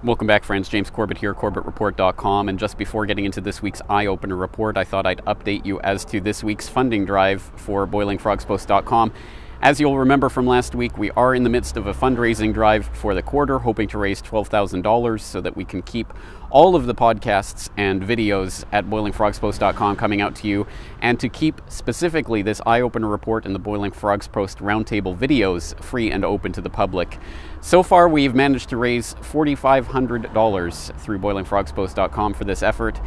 Welcome back, friends. James Corbett here, CorbettReport.com, and just before getting into this week's eye-opener report, I thought I'd update you as to this week's funding drive for BoilingFrogsPost.com. As you'll remember from last week, we are in the midst of a fundraising drive for the quarter, hoping to raise $12,000 so that we can keep all of the podcasts and videos at BoilingFrogsPost.com coming out to you, and to keep specifically this eye-opener report and the Boiling Frogs Post roundtable videos free and open to the public. So far, we've managed to raise $4,500 through BoilingFrogsPost.com for this effort,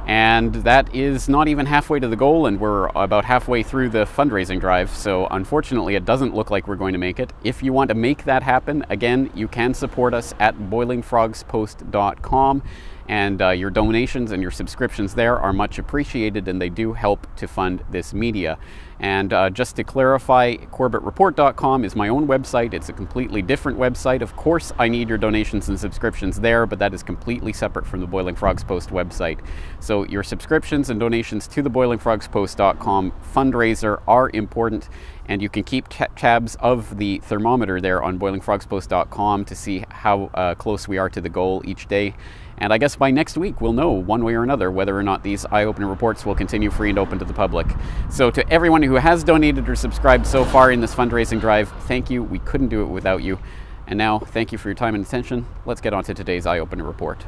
and that is not even halfway to the goal, and we're about halfway through the fundraising drive, so unfortunately it doesn't look like we're going to make it. If you want to make that happen, again, you can support us at BoilingFrogsPost.com, and your donations and your subscriptions there are much appreciated, and they do help to fund this media. And just to clarify, CorbettReport.com is my own website. It's a completely different website. Of course, I need your donations and subscriptions there, but that is completely separate from the Boiling Frogs Post website. So your subscriptions and donations to the BoilingFrogsPost.com fundraiser are important, and you can keep tabs of the thermometer there on BoilingFrogsPost.com to see how close we are to the goal each day. And I guess by next week, we'll know one way or another whether or not these eye-opener reports will continue free and open to the public. So to everyone who has donated or subscribed so far in this fundraising drive, thank you. We couldn't do it without you. And now, thank you for your time and attention. Let's get on to today's eye-opener report.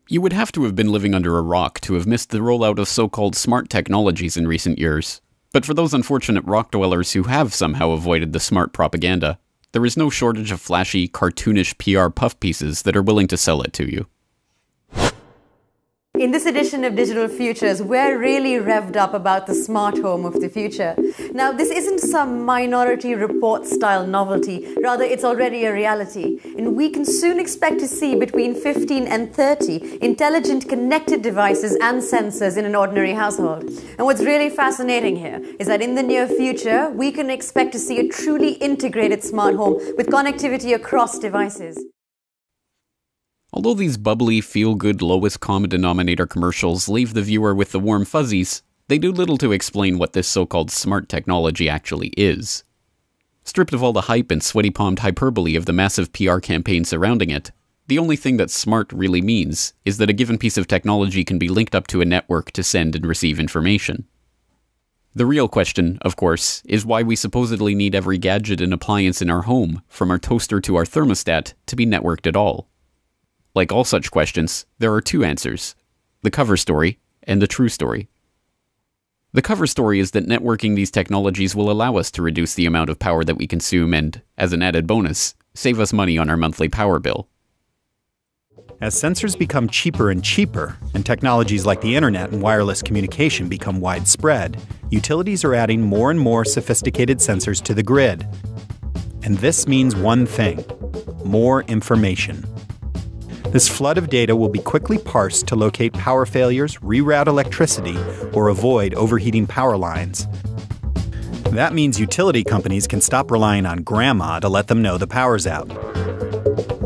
You would have to have been living under a rock to have missed the rollout of so-called smart technologies in recent years. But for those unfortunate rock dwellers who have somehow avoided the smart propaganda, there is no shortage of flashy, cartoonish PR puff pieces that are willing to sell it to you. In this edition of Digital Futures, we're really revved up about the smart home of the future. Now, this isn't some Minority Report style novelty, rather it's already a reality. And we can soon expect to see between 15 and 30 intelligent connected devices and sensors in an ordinary household. And what's really fascinating here is that in the near future, we can expect to see a truly integrated smart home with connectivity across devices. Although these bubbly, feel-good, lowest common denominator commercials leave the viewer with the warm fuzzies, they do little to explain what this so-called smart technology actually is. Stripped of all the hype and sweaty-palmed hyperbole of the massive PR campaign surrounding it, the only thing that smart really means is that a given piece of technology can be linked up to a network to send and receive information. The real question, of course, is why we supposedly need every gadget and appliance in our home, from our toaster to our thermostat, to be networked at all. Like all such questions, there are two answers: the cover story and the true story. The cover story is that networking these technologies will allow us to reduce the amount of power that we consume and, as an added bonus, save us money on our monthly power bill. As sensors become cheaper and cheaper, and technologies like the internet and wireless communication become widespread, utilities are adding more and more sophisticated sensors to the grid. And this means one thing: more information. This flood of data will be quickly parsed to locate power failures, reroute electricity, or avoid overheating power lines. That means utility companies can stop relying on grandma to let them know the power's out.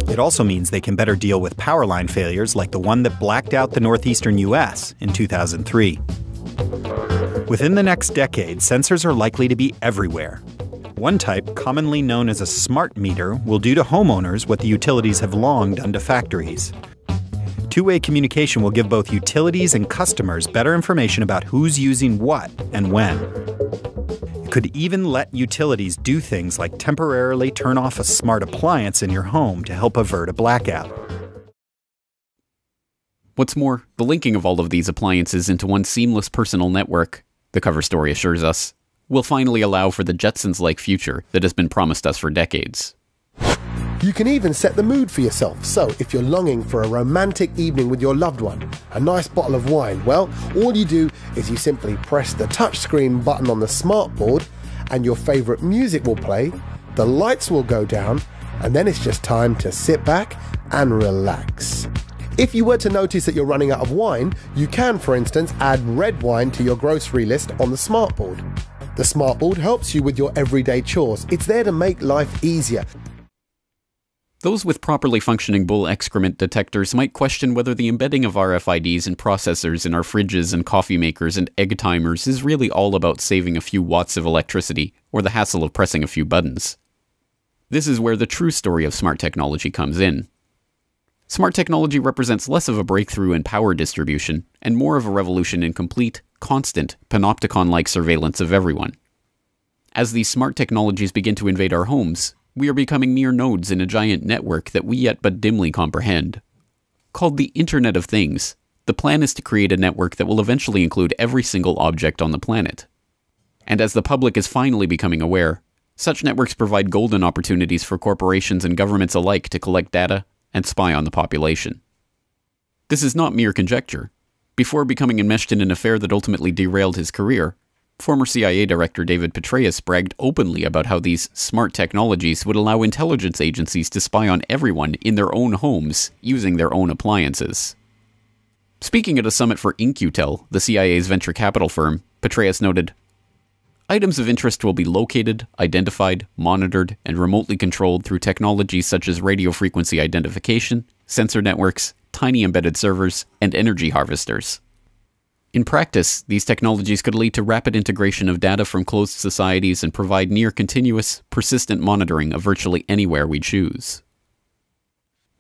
It also means they can better deal with power line failures like the one that blacked out the northeastern U.S. in 2003. Within the next decade, sensors are likely to be everywhere. One type, commonly known as a smart meter, will do to homeowners what the utilities have long done to factories. Two-way communication will give both utilities and customers better information about who's using what and when. It could even let utilities do things like temporarily turn off a smart appliance in your home to help avert a blackout. What's more, the linking of all of these appliances into one seamless personal network, the cover story assures us, will finally allow for the Jetsons-like future that has been promised us for decades. You can even set the mood for yourself, so if you're longing for a romantic evening with your loved one, a nice bottle of wine, well, all you do is you simply press the touchscreen button on the smartboard and your favourite music will play, the lights will go down, and then it's just time to sit back and relax. If you were to notice that you're running out of wine, you can, for instance, add red wine to your grocery list on the smartboard. The smartboard helps you with your everyday chores. It's there to make life easier. Those with properly functioning bull excrement detectors might question whether the embedding of RFIDs and processors in our fridges and coffee makers and egg timers is really all about saving a few watts of electricity or the hassle of pressing a few buttons. This is where the true story of smart technology comes in. Smart technology represents less of a breakthrough in power distribution and more of a revolution in complete, constant, panopticon-like surveillance of everyone. As these smart technologies begin to invade our homes, we are becoming mere nodes in a giant network that we yet but dimly comprehend. Called the Internet of Things, the plan is to create a network that will eventually include every single object on the planet. And as the public is finally becoming aware, such networks provide golden opportunities for corporations and governments alike to collect data and spy on the population. This is not mere conjecture. Before becoming enmeshed in an affair that ultimately derailed his career, former CIA Director David Petraeus bragged openly about how these smart technologies would allow intelligence agencies to spy on everyone in their own homes using their own appliances. Speaking at a summit for In-Q-Tel, the CIA's venture capital firm, Petraeus noted, "Items of interest will be located, identified, monitored, and remotely controlled through technologies such as radio frequency identification, sensor networks, tiny embedded servers, and energy harvesters." In practice, these technologies could lead to rapid integration of data from closed societies and provide near-continuous, persistent monitoring of virtually anywhere we choose.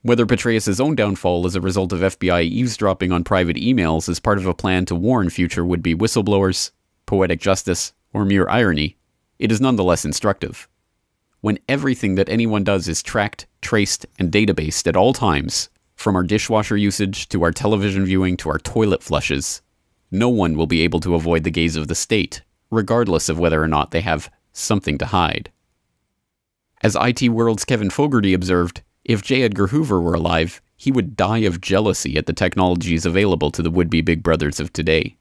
Whether Petraeus' own downfall is a result of FBI eavesdropping on private emails as part of a plan to warn future would-be whistleblowers, poetic justice, or mere irony, it is nonetheless instructive. When everything that anyone does is tracked, traced, and databased at all times, from our dishwasher usage to our television viewing to our toilet flushes, no one will be able to avoid the gaze of the state, regardless of whether or not they have something to hide. As IT World's Kevin Fogarty observed, if J. Edgar Hoover were alive, he would die of jealousy at the technologies available to the would-be big brothers of today.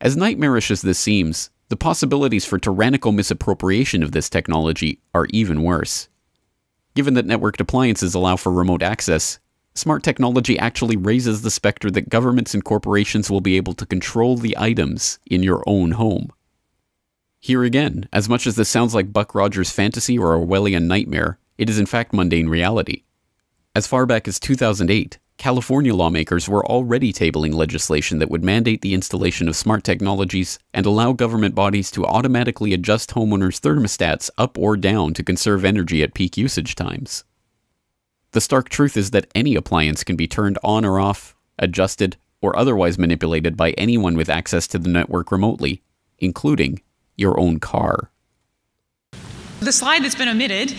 As nightmarish as this seems, the possibilities for tyrannical misappropriation of this technology are even worse. Given that networked appliances allow for remote access, smart technology actually raises the specter that governments and corporations will be able to control the items in your own home. Here again, as much as this sounds like Buck Rogers' fantasy or Orwellian nightmare, it is in fact mundane reality. As far back as 2008, California lawmakers were already tabling legislation that would mandate the installation of smart technologies and allow government bodies to automatically adjust homeowners' thermostats up or down to conserve energy at peak usage times. The stark truth is that any appliance can be turned on or off, adjusted, or otherwise manipulated by anyone with access to the network remotely, including your own car. The slide that's been omitted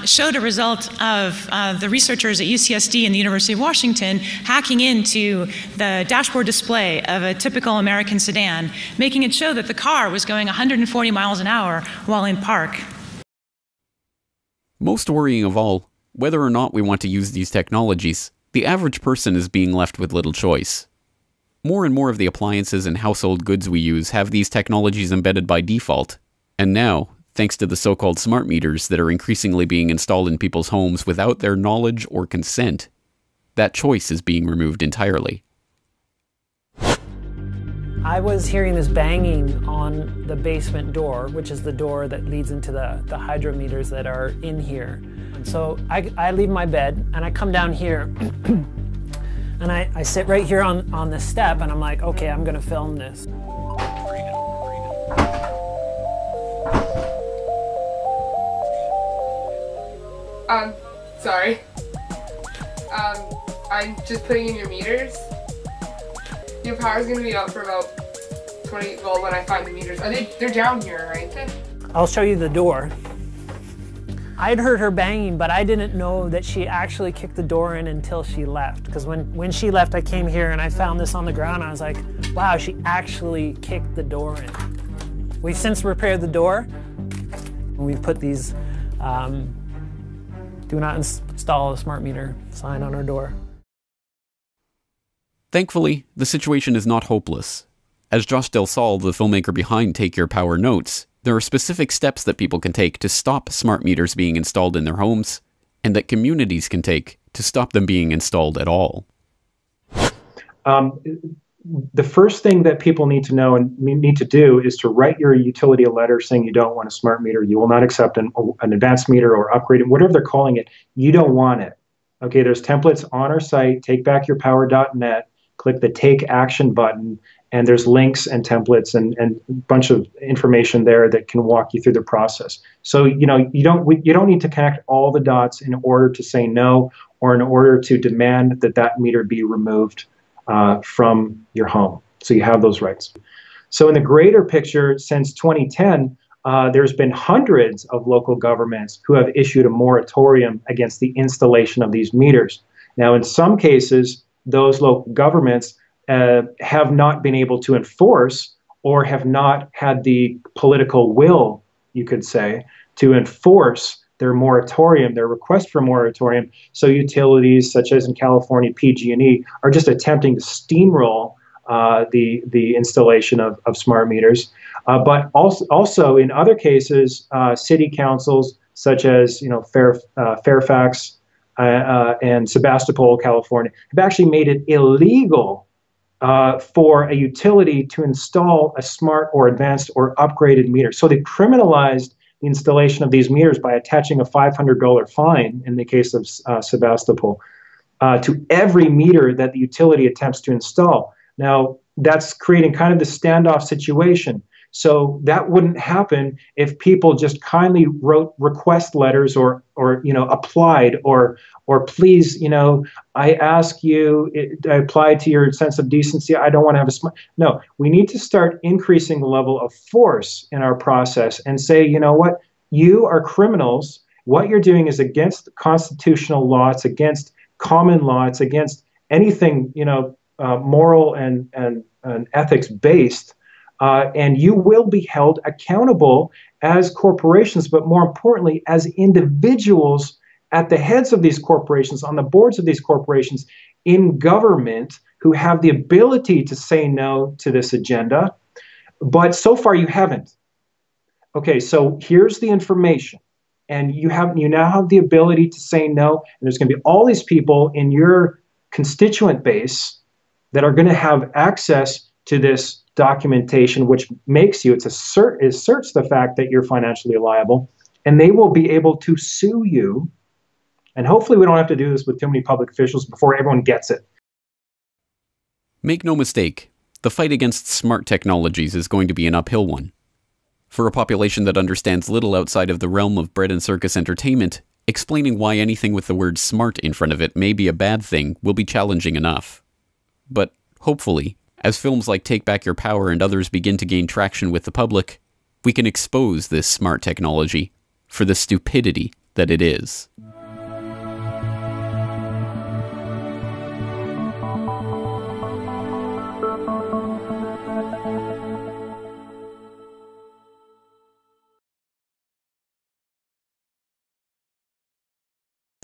showed a result of the researchers at UCSD and the University of Washington hacking into the dashboard display of a typical American sedan, making it show that the car was going 140 miles an hour while in park. Most worrying of all, whether or not we want to use these technologies, the average person is being left with little choice. More and more of the appliances and household goods we use have these technologies embedded by default, and now, thanks to the so-called smart meters that are increasingly being installed in people's homes without their knowledge or consent, that choice is being removed entirely. I was hearing this banging on the basement door, which is the door that leads into the hydrometers that are in here. And so I leave my bed and I come down here and I sit right here on the step and I'm like, okay, I'm gonna film this. Sorry. I'm just putting in your meters. Your power's gonna be up for about 20, well, when I find the meters. They're down here, right? I'll show you the door. I'd heard her banging, but I didn't know that she actually kicked the door in until she left. Because when she left, I came here and I found this on the ground. I was like, wow, she actually kicked the door in. We've since repaired the door. We've put these do not install a smart meter sign on our door. Thankfully, the situation is not hopeless. As Josh Del Sol, the filmmaker behind Take Your Power, notes, there are specific steps that people can take to stop smart meters being installed in their homes, and that communities can take to stop them being installed at all. the first thing that people need to know and need to do is to write your utility a letter saying you don't want a smart meter. You will not accept an advanced meter or upgrade, whatever they're calling it. You don't want it. Okay, there's templates on our site, takebackyurpower.net. Click the Take Action button, and there's links and templates and a bunch of information there that can walk you through the process. So, you don't need to connect all the dots in order to say no or in order to demand that meter be removed from your home. So you have those rights. So in the greater picture, since 2010, there's been hundreds of local governments who have issued a moratorium against the installation of these meters. Now, in some cases, those local governments have not been able to enforce or have not had the political will, you could say, to enforce their moratorium, their request for moratorium. So utilities such as in California, PG&E, are just attempting to steamroll the installation of smart meters. But also in other cases, city councils such as Fairfax and Sebastopol, California, have actually made it illegal for a utility to install a smart or advanced or upgraded meter. So they criminalized the installation of these meters by attaching a $500 fine in the case of Sebastopol to every meter that the utility attempts to install. Now, that's creating kind of the standoff situation. So that wouldn't happen if people just kindly wrote request letters or applied or please, I ask you, I applied to your sense of decency. I don't want to have a smart. No, we need to start increasing the level of force in our process and say, you know what, you are criminals. What you're doing is against constitutional law. It's against common law. It's against anything, moral and ethics based. And you will be held accountable as corporations, but more importantly, as individuals at the heads of these corporations, on the boards of these corporations, in government, who have the ability to say no to this agenda. But so far you haven't. Okay, so here's the information. And you now have the ability to say no. And there's going to be all these people in your constituent base that are going to have access to this documentation, which makes you, it asserts the fact that you're financially liable, and they will be able to sue you. And hopefully we don't have to do this with too many public officials before everyone gets it. Make no mistake, the fight against smart technologies is going to be an uphill one. For a population that understands little outside of the realm of bread and circus entertainment, explaining why anything with the word smart in front of it may be a bad thing will be challenging enough. But hopefully, as films like Take Back Your Power and others begin to gain traction with the public, we can expose this smart technology for the stupidity that it is.